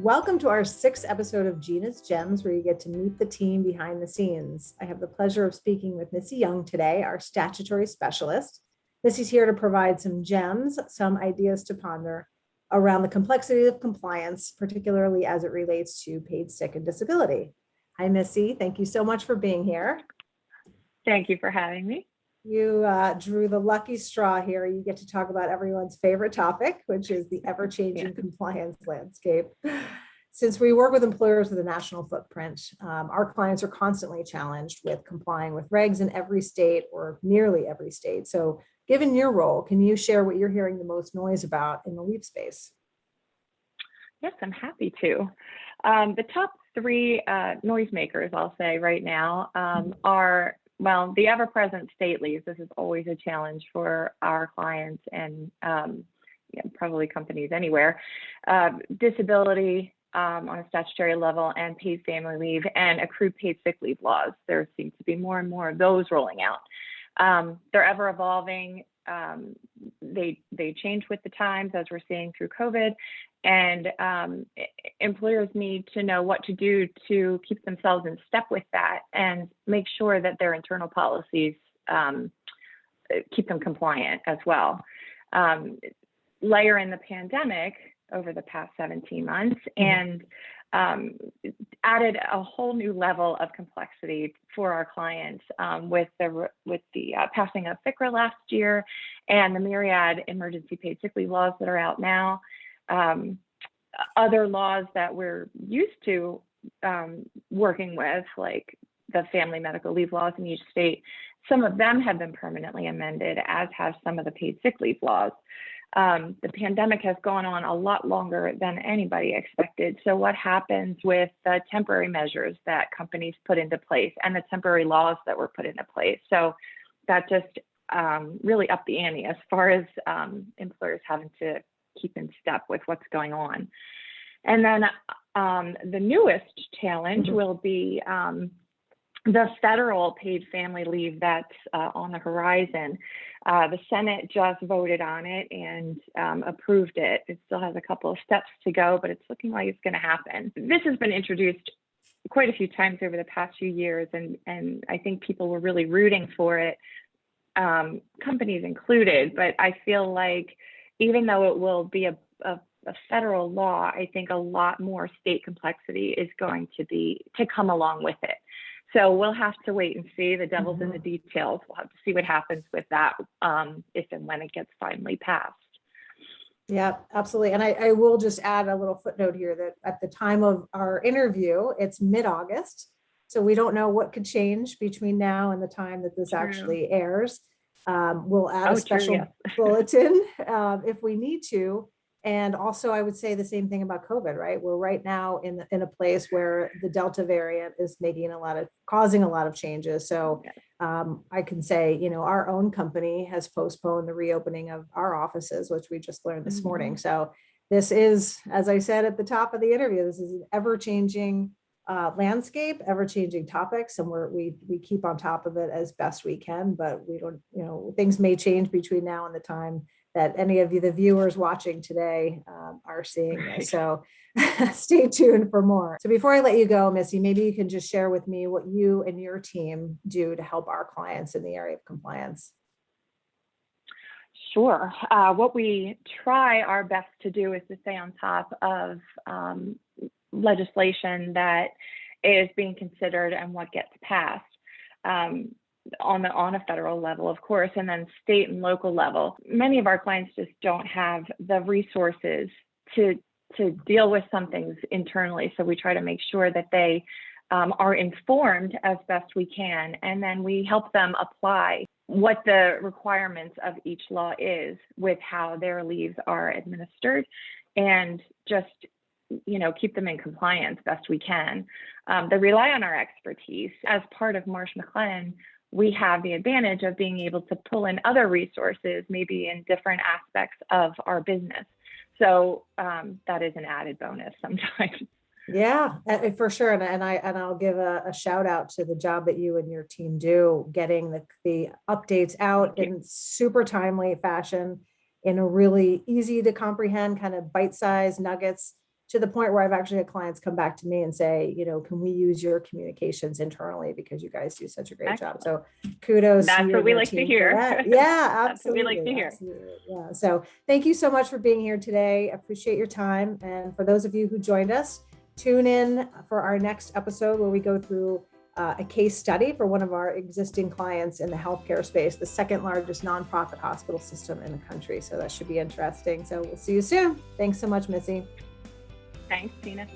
Welcome to our sixth episode of Gina's Gems, where you get to meet the team behind the scenes. I have the pleasure of speaking with Missy Young today, our statutory specialist. Missy's here to provide some gems, some ideas to ponder around the complexity of compliance, particularly as it relates to paid sick and disability. Hi, Missy. Thank you so much for being here. Thank you for having me. You drew the lucky straw here. You get to talk about everyone's favorite topic, which is the ever-changing compliance landscape. Since we work with employers with a national footprint, our clients are constantly challenged with complying with regs in every state or nearly every state. So given your role, can you share what you're hearing the most noise about in the leave space? Yes, I'm happy to. The top three noisemakers, I'll say right now, are the ever-present state leaves. This is always a challenge for our clients and probably companies anywhere. Disability on a statutory level and paid family leave and accrued paid sick leave laws. There seems to be more and more of those rolling out. They're ever evolving. They change with the times, as we're seeing through COVID, and employers need to know what to do to keep themselves in step with that and make sure that their internal policies keep them compliant as well. Layer in the pandemic over the past 17 months and added a whole new level of complexity for our clients with the passing of FCRA last year and the myriad emergency paid sick leave laws that are out now. Other laws that we're used to working with, like the family medical leave laws in each state, some of them have been permanently amended, as have some of the paid sick leave laws. The pandemic has gone on a lot longer than anybody expected. So what happens with the temporary measures that companies put into place and the temporary laws that were put into place? So that just really upped the ante as far as employers having to keep in step with what's going on. And then the newest challenge will be the federal paid family leave that's on the horizon. The Senate just voted on it and approved it. It still has a couple of steps to go, but it's looking like it's going to happen. This has been introduced quite a few times over the past few years, and I think people were really rooting for it, companies included. But I feel like even though it will be a federal law, I think a lot more state complexity is going to come along with it. So we'll have to wait and see. The devil's in the details. We'll have to see what happens with that if and when it gets finally passed. Yeah, absolutely. And I will just add a little footnote here that at the time of our interview, it's mid-August. So we don't know what could change between now and the time that this actually airs. We'll add a special bulletin if we need to. And also, I would say the same thing about COVID, right? We're right now in a place where the Delta variant is causing a lot of changes. So I can say, our own company has postponed the reopening of our offices, which we just learned this morning. So this is, as I said at the top of the interview, this is an ever-changing landscape, ever-changing topics, and we keep on top of it as best we can, but we don't, things may change between now and the time that any of you, the viewers watching today, are seeing this. So stay tuned for more. So before I let you go, Missy, maybe you can just share with me what you and your team do to help our clients in the area of compliance. Sure. What we try our best to do is to stay on top of legislation that is being considered and what gets passed. On a federal level, of course, and then state and local level. Many of our clients just don't have the resources to deal with some things internally. So we try to make sure that they are informed as best we can, and then we help them apply what the requirements of each law is with how their leaves are administered, and just keep them in compliance best we can. They rely on our expertise. As part of Marsh McLennan, we have the advantage of being able to pull in other resources, maybe in different aspects of our business. So that is an added bonus sometimes. Yeah, for sure. And I'll give a shout out to the job that you and your team do, getting the updates out in super timely fashion, in a really easy to comprehend kind of bite-sized nuggets to the point where I've actually had clients come back to me and say, can we use your communications internally because you guys do such a great job. So kudos to That's you what and we your like to team for hear. that. Yeah, That's what we like to absolutely. hear. Absolutely. Yeah. So thank you so much for being here today. Appreciate your time. And for those of you who joined us, tune in for our next episode where we go through a case study for one of our existing clients in the healthcare space, the second largest nonprofit hospital system in the country. So that should be interesting. So we'll see you soon. Thanks so much, Missy. Thanks, Tina.